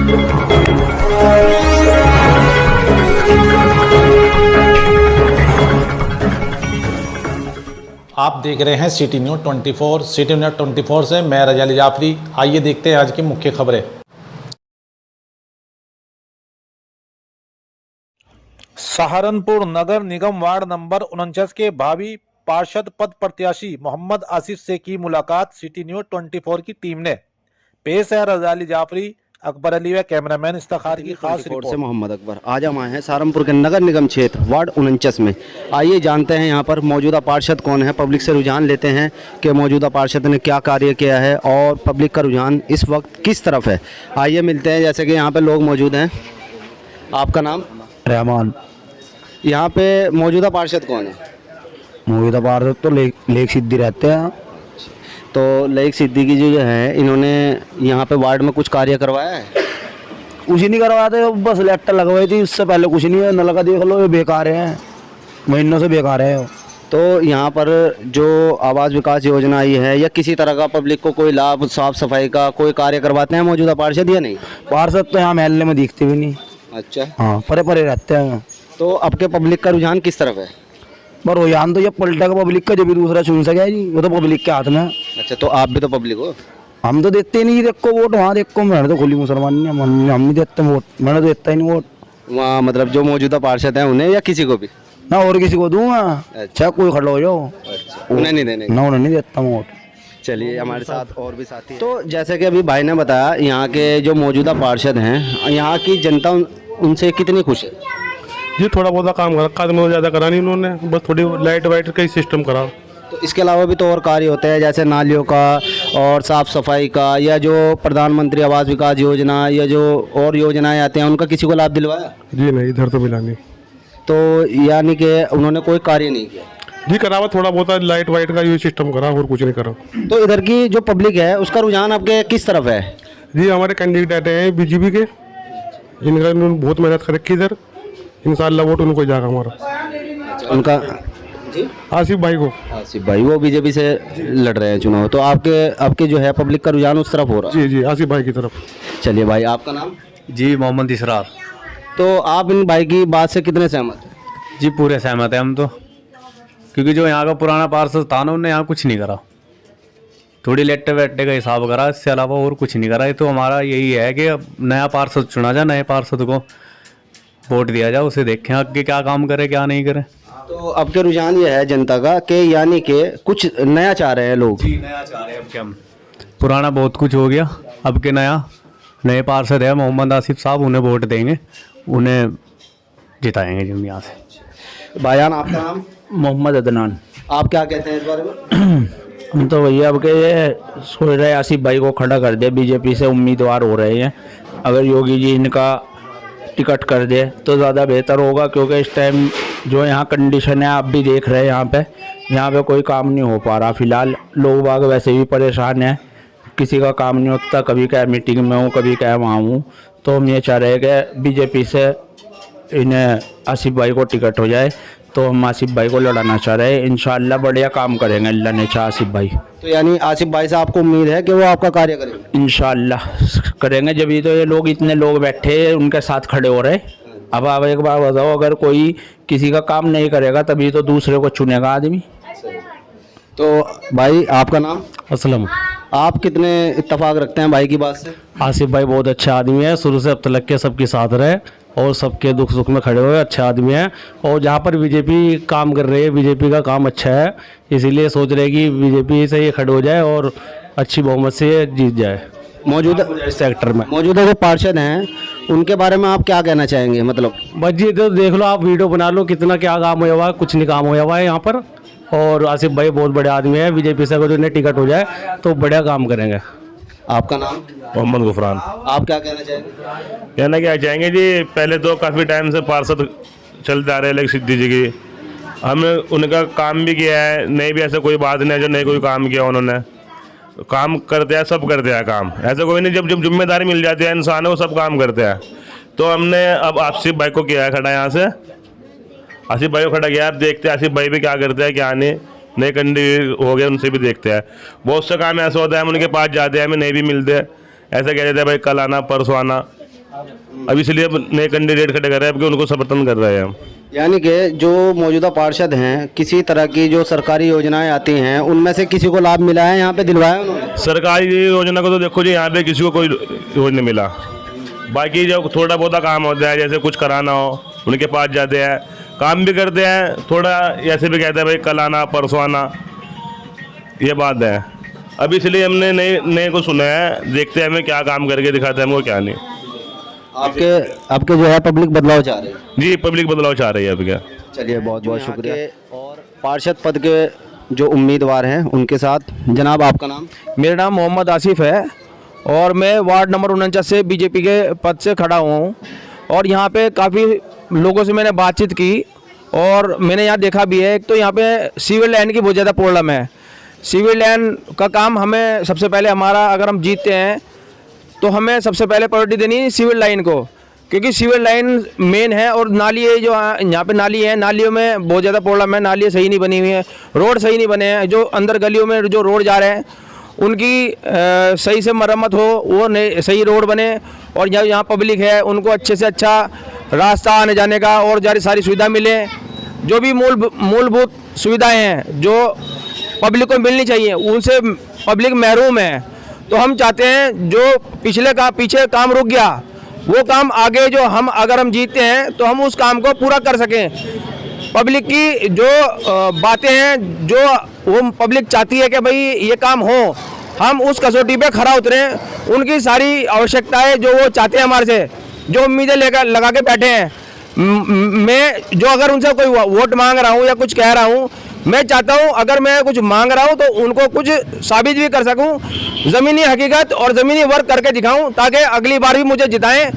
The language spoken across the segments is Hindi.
आप देख रहे हैं सिटी न्यूज़ 24। सिटी न्यूज़ 24 से मैं रज़ा अली जाफरी। आइए देखते हैं आज की मुख्य खबरें। सहारनपुर नगर निगम वार्ड नंबर 49 के भावी पार्षद पद प्रत्याशी मोहम्मद आसिफ से की मुलाकात सिटी न्यूज़ 24 की टीम ने। पेश है रज़ा अली जाफरी, अकबर अली व कैमरामैन इफ्तार की खास रिपोर्ट से मोहम्मद अकबर। आज हम आए हैं सहारनपुर के नगर निगम क्षेत्र वार्ड 49 में। आइए जानते हैं यहाँ पर मौजूदा पार्षद कौन है, पब्लिक से रुझान लेते हैं कि मौजूदा पार्षद ने क्या कार्य किया है और पब्लिक का रुझान इस वक्त किस तरफ है। आइए मिलते हैं, जैसे कि यहाँ पे लोग मौजूद हैं। आपका नाम? रहमान। यहाँ पे मौजूदा पार्षद कौन है? मौजूदा पार्षद तो लेक सिद्धि रहते हैं। तो लेक सिद्दीकी जी जो है, इन्होंने यहाँ पे वार्ड में कुछ कार्य करवाया है? कुछ नहीं करवाते, बस लेटर लगवाई थी, उससे पहले कुछ नहीं है। नलका देख लो, ये बेकार है, महीनों से बेकार है। तो यहाँ पर जो आवास विकास योजना आई है या किसी तरह का पब्लिक को कोई लाभ, साफ सफाई का कोई कार्य करवाते हैं मौजूदा पार्षद या नहीं? पार्षद तो यहाँ महल्ले में दिखते भी नहीं। अच्छा, हाँ, परे परे रहते हैं। तो आपके पब्लिक का रुझान किस तरफ है? पर रुझान तो ये पलटा का पब्लिक का, जब भी दूसरा चुन सके जी, वो तो पब्लिक के हाथ में। अच्छा, तो आप भी तो पब्लिक हो? हम तो देते नहीं, देखो वोट वहाँ देखो। मैंने तो खुली मुसलमान नहीं, हम नहीं देते वोट, मैंने तो देता ही नहीं वोट। वहाँ मतलब जो मौजूदा पार्षद हैं उन्हें या किसी को भी? ना और किसी को दूंगा, चाहे कोई खड़ा हो जाओ। अच्छा, उन्हें नहीं देने? ना, उन्हें नहीं देता वोट। चलिए, हमारे साथ और भी साथी हैं। तो जैसे कि अभी भाई ने बताया, यहाँ के जो मौजूदा पार्षद हैं, यहाँ की जनता उनसे कितनी खुश है? जी, थोड़ा बहुत काम करा, कदम ज़्यादा करा नहीं उन्होंने, बस थोड़ी लाइट वाइट का ही सिस्टम करा। तो इसके अलावा भी तो और कार्य होते हैं, जैसे नालियों का और साफ़ सफाई का, या जो प्रधानमंत्री आवास विकास योजना या जो और योजनाएं आती हैं, उनका किसी को लाभ दिलवाया? जी नहीं, इधर तो मिला नहीं। तो यानी कि उन्होंने कोई कार्य नहीं किया? जी, करा हुआ थोड़ा बहुत लाइट वाइट का ये सिस्टम करा, और कुछ नहीं करा। तो इधर की जो पब्लिक है उसका रुझान आपके किस तरफ है? जी, हमारे कैंडिडेट हैं बीजेपी के, इनका इन्होंने बहुत मेहनत कर रखी इधर, इंशाल्लाह वोट उनको जाएगा हमारा। उनका जी? आसिफ भाई को। आसिफ भाई वो बीजेपी से लड़ रहे हैं चुनाव, तो आपके जो है पब्लिक का रुझान उस तरफ हो रहा है? जी जी, आसिफ भाई की तरफ। चलिए भाई, आपका नाम? जी, मोहम्मद इसरार। तो आप इन भाई की बात से कितने सहमत हैं? जी, पूरे सहमत हैं हम तो, क्योंकि जो यहाँ का पुराना पार्षद था ना, उन्होंने यहाँ कुछ नहीं करा, थोड़ी लेटे वेटे का हिसाब करा, इससे अलावा और कुछ नहीं करा। तो हमारा यही है कि अब नया पार्षद चुना जाए, नए पार्षद को वोट दिया जाए, उसे देखें आगे क्या काम करे क्या नहीं करे। तो अब के रुझान ये है जनता का कि यानी कि कुछ नया चाह रहे हैं लोग? जी, नया चाह रहे हैं। अब क्या, हम पुराना बहुत कुछ हो गया, अब के नए पार्षद है मोहम्मद आसिफ साहब, उन्हें वोट देंगे, उन्हें जिताएंगे जी हम यहाँ से। भाईजान, आपका नाम? मोहम्मद अदनान। आप क्या कहते हैं इस बारे में? हम तो भैया अब के ये सोच रहे आसिफ भाई को खड़ा कर दे, बीजेपी से उम्मीदवार हो रहे हैं। अगर योगी जी इनका टिकट कर दे तो ज़्यादा बेहतर होगा, क्योंकि इस टाइम जो यहाँ कंडीशन है आप भी देख रहे हैं, यहाँ पे कोई काम नहीं हो पा रहा। फ़िलहाल लोग बाग वैसे भी परेशान हैं, किसी का काम नहीं होता, कभी क्या मीटिंग में हूँ, कभी क्या वहाँ हूँ। तो हम ये चाह रहे हैं कि बीजेपी से इन्हें आसिफ भाई को टिकट हो जाए, तो हम आसिफ भाई को लड़ाना चाह रहे हैं। इंशाल्लाह बढ़िया काम करेंगे अल्लाह ने चाहा आसिफ भाई। तो यानी आसिफ भाई से आपको उम्मीद है कि वो आपका कार्य करेंगे? इंशाल्लाह करेंगे, जब तो ये लोग इतने लोग बैठे उनके साथ खड़े हो रहे। अब आप एक बार बताओ, अगर कोई किसी का काम नहीं करेगा तभी तो दूसरे को चुनेगा आदमी। तो भाई, आपका नाम? असलम। आप कितने इत्तेफाक रखते हैं भाई की बात से? आसिफ भाई बहुत अच्छा आदमी है, शुरू से अब तक के सबके साथ रहे और सबके दुख सुख में खड़े हुए, अच्छा आदमी है। और जहाँ पर बीजेपी काम कर रही है, बीजेपी का काम अच्छा है, इसीलिए सोच रहे कि बीजेपी से ये खड़े हो जाए और अच्छी बहुमत से जीत जाए मौजूदा सेक्टर में। मौजूदा जो पार्षद हैं उनके बारे में आप क्या कहना चाहेंगे? मतलब बस जी, तो देख लो, आप वीडियो बना लो, कितना क्या काम होया हुआ है, कुछ नहीं काम होया हुआ है यहाँ पर। और आसिफ भाई बहुत बड़े आदमी है, बीजेपी से अगर उन्हें टिकट हो जाए तो बढ़िया काम करेंगे। आपका नाम? मोहम्मद गुफरान। आप क्या कहना चाहेंगे? कहना क्या चाहेंगे जी, पहले तो काफ़ी टाइम से पार्षद चलते आ रहे हैं लेक सिद्धि जी की, हमने उनका काम भी किया है, नहीं भी ऐसा कोई बात नहीं है जो नहीं कोई काम किया, उन्होंने काम करते हैं, सब करते हैं काम, ऐसा कोई नहीं। जब जिम्मेदारी मिल जाती है इंसान है, वो सब काम करते हैं। तो हमने अब आसिफ भाई को किया है खड़ा, यहाँ से आसिफ भाई को खड़ा किया। आप देखते हैं आसिफ भाई भी क्या करते हैं क्या नहीं, नए कैंडिडेट हो गए उनसे भी देखते हैं। बहुत से काम ऐसा होता है हम उनके पास जाते हैं, हमें नहीं भी मिलते, ऐसा कह देते हैं भाई कल आना परसों आना, अब इसलिए अब नए कैंडिडेट खड़े कर रहे हैं, अब कि उनको समर्थन कर रहे हैं हम। यानी कि जो मौजूदा पार्षद हैं, किसी तरह की जो सरकारी योजनाएं आती हैं उनमें से किसी को लाभ मिला है यहाँ पे, दिलवाया उन्होंने? सरकारी योजना को तो देखो जी, यहाँ पे किसी को कोई रोज नहीं मिला। बाकी जो थोड़ा बहुत काम होता है, जैसे कुछ कराना हो उनके पास जाते हैं, काम भी करते हैं, थोड़ा ऐसे भी कहते हैं भाई कल आना परसों आना, ये बात है। अब इसलिए हमने नए को सुना है, देखते हैं हमें क्या काम करके दिखाते हैं हमको क्या नहीं। आपके जो है पब्लिक बदलाव चाह रही है? जी, पब्लिक बदलाव चाह रही है अब क्या। चलिए, बहुत बहुत शुक्रिया। और पार्षद पद के जो उम्मीदवार हैं उनके साथ, जनाब आपका नाम? मेरा नाम मोहम्मद आसिफ है और मैं वार्ड नंबर 49 से बीजेपी के पद से खड़ा हुआ हूँ। और यहाँ पे काफ़ी लोगों से मैंने बातचीत की और मैंने यहाँ देखा भी है, एक तो यहाँ पे सीवर लाइन की बहुत ज़्यादा प्रॉब्लम है। सीवर लाइन का काम हमें सबसे पहले, हमारा अगर हम जीतते हैं तो हमें सबसे पहले प्रायोरिटी देनी है सीवर लाइन को, क्योंकि सीवर लाइन मेन है। और नाली जो यहाँ पे नाली है, नालियों में बहुत ज़्यादा प्रॉब्लम है, नालियाँ सही नहीं बनी हुई हैं, रोड सही नहीं बने हैं, जो अंदर गलियों में जो रोड जा रहे हैं उनकी सही से मरम्मत हो, वो सही रोड बने। और यहाँ पब्लिक है उनको अच्छे से अच्छा रास्ता आने जाने का और सारी सुविधा मिले। जो भी मूलभूत सुविधाएं हैं जो पब्लिक को मिलनी चाहिए, उनसे पब्लिक महरूम है। तो हम चाहते हैं जो पीछे काम रुक गया, वो काम आगे जो अगर हम जीतते हैं तो हम उस काम को पूरा कर सकें। पब्लिक की जो बातें हैं, जो वो पब्लिक चाहती है कि भाई ये काम हो, हम उस कसौटी पे खरा उतरें। उनकी सारी आवश्यकताएं जो वो चाहते हैं हमारे से, जो उम्मीदें लेकर लगा के बैठे हैं, मैं जो अगर उनसे कोई वोट मांग रहा हूँ या कुछ कह रहा हूँ, मैं चाहता हूँ अगर मैं कुछ मांग रहा हूँ तो उनको कुछ साबित भी कर सकूँ, ज़मीनी हकीकत और ज़मीनी वर्क करके दिखाऊँ, ताकि अगली बार भी मुझे जिताएं।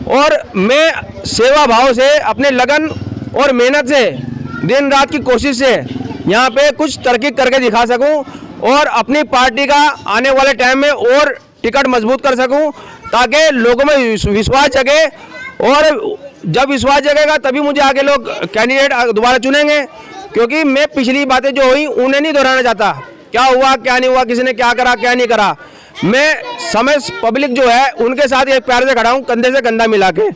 और मैं सेवा भाव से, अपने लगन और मेहनत से, दिन रात की कोशिश से यहाँ पे कुछ तरक्की करके दिखा सकूँ और अपनी पार्टी का आने वाले टाइम में और टिकट मजबूत कर सकूँ, ताकि लोगों में विश्वास जगे। और जब विश्वास जगेगा तभी मुझे आगे लोग कैंडिडेट दोबारा चुनेंगे, क्योंकि मैं पिछली बातें जो हुई उन्हें नहीं दोहराना चाहता। क्या हुआ क्या नहीं हुआ, किसी ने क्या करा क्या नहीं करा, मैं पब्लिक जो है उनके साथ एक प्यार से खड़ा हूँ, कंधे से कंधा मिला के,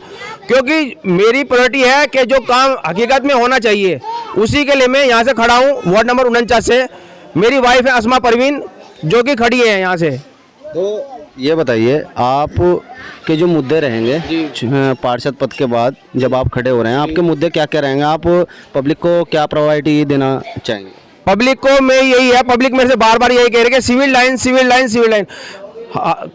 क्योंकि मेरी प्रायोरिटी है कि जो काम हकीकत में होना चाहिए उसी के लिए मैं यहाँ से खड़ा हूँ। वार्ड नंबर 49 से मेरी वाइफ है अस्मा परवीन, जो कि खड़ी है यहाँ से। तो ये बताइए, आप के जो मुद्दे रहेंगे पार्षद पद के बाद, जब आप खड़े हो रहे हैं, आपके मुद्दे क्या क्या रहेंगे? आप पब्लिक को क्या प्रायोरिटी देना चाहेंगे? पब्लिक को मैं यही है, पब्लिक मेरे से बार बार यही कह रही है कि civil line civil line civil line.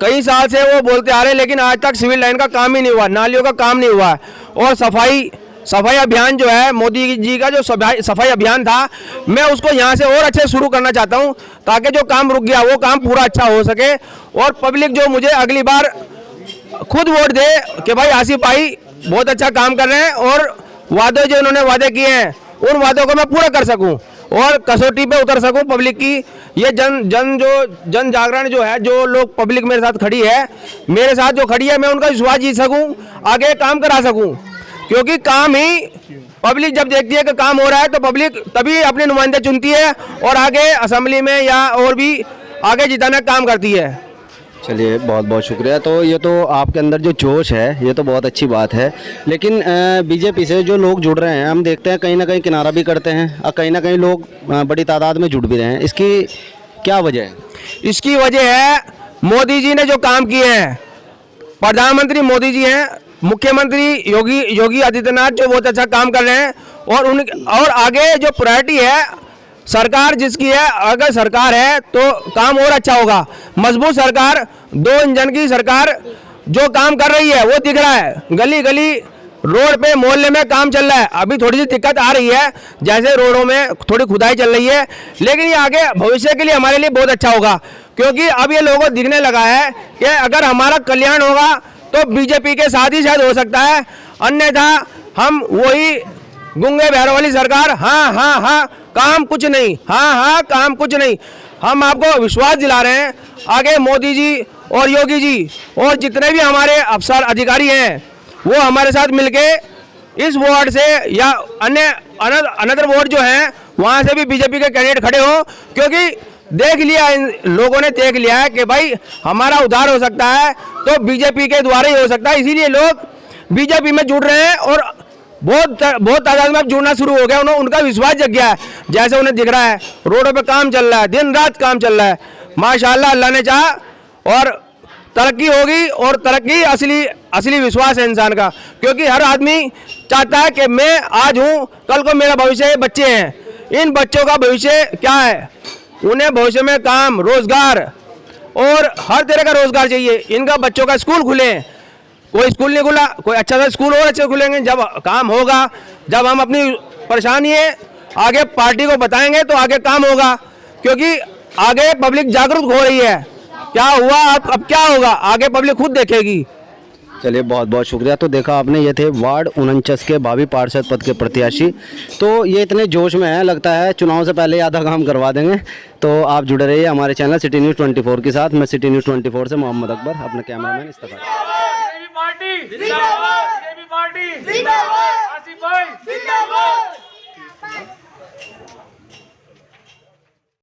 कई साल से वो बोलते आ रहे हैं, लेकिन आज तक सिविल लाइन का काम ही नहीं हुआ, नालियों का काम नहीं हुआ है। और सफाई अभियान जो है, मोदी जी का जो सफाई अभियान था, मैं उसको यहाँ से और अच्छे शुरू करना चाहता हूँ, ताकि जो काम रुक गया वो काम पूरा अच्छा हो सके। और पब्लिक जो मुझे अगली बार खुद वोट दे कि भाई आसिफ भाई बहुत अच्छा काम कर रहे हैं, और वादे जो उन्होंने वादे किए हैं उन वादों को मैं पूरा कर सकूं और कसौटी पे उतर सकूं पब्लिक की। ये जन जागरण जो है, जो लोग पब्लिक मेरे साथ खड़ी है, मेरे साथ जो खड़ी है, मैं उनका विश्वास जीत सकूं, आगे काम करा सकूं। क्योंकि काम ही पब्लिक जब देखती है कि काम हो रहा है तो पब्लिक तभी अपने नुमाइंदे चुनती है और आगे असेंबली में या और भी आगे जिताने का काम करती है। चलिए, बहुत बहुत शुक्रिया। तो ये तो आपके अंदर जो जोश है, ये तो बहुत अच्छी बात है, लेकिन बीजेपी से जो लोग जुड़ रहे हैं, हम देखते हैं कहीं ना कहीं किनारा भी करते हैं और कहीं ना कहीं लोग बड़ी तादाद में जुड़ भी रहे हैं। इसकी क्या वजह है? इसकी वजह है मोदी जी ने जो काम किए हैं। प्रधानमंत्री मोदी जी हैं, मुख्यमंत्री योगी आदित्यनाथ जो बहुत अच्छा काम कर रहे हैं, और आगे जो प्रायोरिटी है सरकार जिसकी है, अगर सरकार है तो काम और अच्छा होगा। मजबूत सरकार, 2 इंजन की सरकार जो काम कर रही है वो दिख रहा है। गली गली रोड पे मोहल्ले में काम चल रहा है। अभी थोड़ी सी दिक्कत आ रही है, जैसे रोडों में थोड़ी खुदाई चल रही है, लेकिन ये आगे भविष्य के लिए हमारे लिए बहुत अच्छा होगा, क्योंकि अब ये लोगों को दिखने लगा है कि अगर हमारा कल्याण होगा तो बीजेपी के साथ ही शायद हो सकता है, अन्यथा हम वही गुंगे बहरों वाली सरकार, हाँ हाँ हाँ काम कुछ नहीं, हाँ हाँ काम कुछ नहीं। हम आपको विश्वास दिला रहे हैं, आगे मोदी जी और योगी जी और जितने भी हमारे अफसर अधिकारी हैं वो हमारे साथ मिलके इस वार्ड से या अनदर वार्ड जो हैं वहाँ से भी बीजेपी के कैंडिडेट खड़े हो, क्योंकि देख लिया, इन लोगों ने देख लिया है कि भाई हमारा उद्धार हो सकता है तो बीजेपी के द्वारा ही हो सकता है। इसीलिए लोग बीजेपी में जुड़ रहे हैं और बहुत तादाद में अब जुड़ना शुरू हो गया। उनका विश्वास जग गया है, जैसे उन्हें दिख रहा है रोडों पे काम चल रहा है, दिन रात काम चल रहा है। माशाल्लाह अल्लाह ने चाहा और तरक्की होगी, और तरक्की असली विश्वास है इंसान का, क्योंकि हर आदमी चाहता है कि मैं आज हूँ, कल को मेरा भविष्य, ये बच्चे हैं, इन बच्चों का भविष्य क्या है, उन्हें भविष्य में काम, रोजगार और हर तरह का रोजगार चाहिए। इनका बच्चों का स्कूल खुले, कोई स्कूल नहीं खुला, कोई अच्छा सा स्कूल और अच्छे खुलेंगे। जब काम होगा, जब हम अपनी परेशानी है आगे पार्टी को बताएंगे तो आगे काम होगा, क्योंकि आगे पब्लिक जागरूक हो रही है। क्या हुआ अब क्या होगा आगे पब्लिक खुद देखेगी। चलिए बहुत बहुत शुक्रिया। तो देखा आपने, ये थे वार्ड 49 के भावी पार्षद पद के प्रत्याशी। तो ये इतने जोश में है, लगता है चुनाव से पहले आधा काम करवा देंगे। तो आप जुड़े रहिए हमारे चैनल सिटी न्यूज़ 24 के साथ। मैं सिटी न्यूज़ 24 से मोहम्मद अकबर, अपना कैमरामैन इस्तेफा।